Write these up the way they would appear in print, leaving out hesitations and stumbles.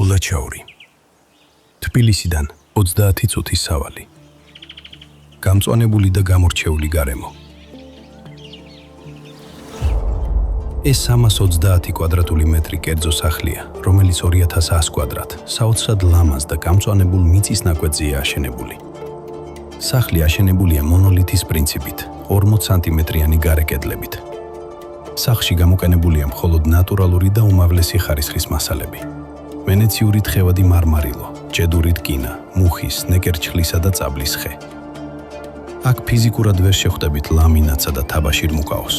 ბულაჩაური. თბილისიდან 30 წუთის სავალი. გამწვანებული და გამორჩეული გარემო. ეს 330 კვადრატული მეტრი კერძო სახლია, რომელიც 2100 კვადრატ, საოცრად ლამაზ და გამწვანებულ მიწის ნაკვეთზეა აშენებული. სახლი აშენებულია მონოლითის პრინციპით, 40 სანტიმეტრიანი გარე კედლებით. სახლში გამოყენებულია მხოლოდ ნატურალური და უმაღლესი ხარისხის მასალები. ვენეციური თხევადი მარმარილო, ჭედური რკინა, მუხის, ნეკერჩხლისა და წაბლის ხე. აქ ფიზიკურად ვერ შეხვდებით ლამინატსა და თაბაშირ მუკაოს.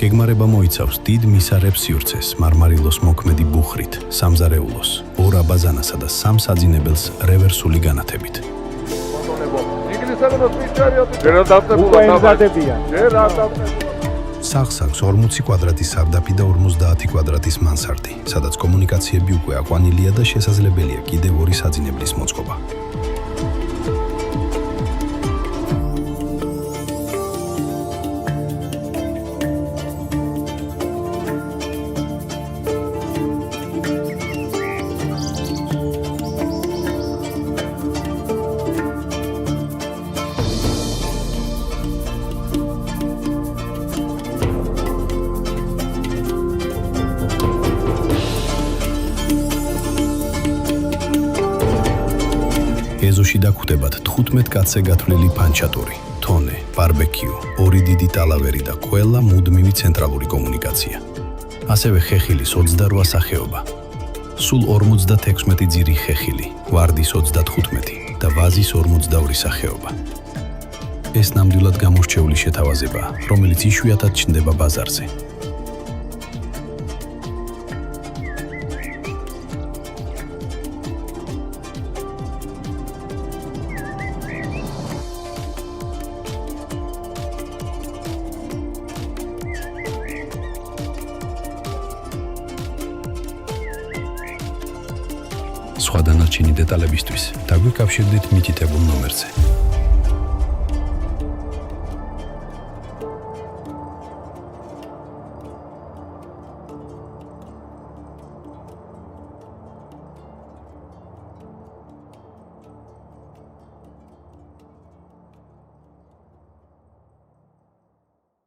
გეგმარება მოიცავს დიდ მისარებს სივრცეს, მარმარილოს მოქმედი ბუხრით, სამზარეულოს, ორ აბაზანასა და 3 საძინებელს რევერსული განათებით. სახლს აქვს 40 კვადრატის სარდაფი და 50 კვადრატის მანსარდი, სადაც კომუნიკაციები უკვე აყვანილია და შესაძლებელია კიდევ 2 საძინებლის მოწყობა. ეზოში დაგვხვდებათ 15 კაცზე გათვლილი ფანჩატური, თონე, ბარბეკიუ, 2 დიდი ტალავერი და ყველა მუდმივი ცენტრალური კომუნიკაცია. ასევე ხეხილის 28 სახეობა. სულ 56 ძირი ხეხილი, ვარდის 35 და ვაზის 42 სახეობა. ეს ნამდვილად გამორჩეული შეთავაზებაა, რომელიც იშვიათად ჩნდება ბაზარზე. სხვა დანარჩენი დეტალებისთვის დაგვიკავშირდით მითითებულ ნომერზე.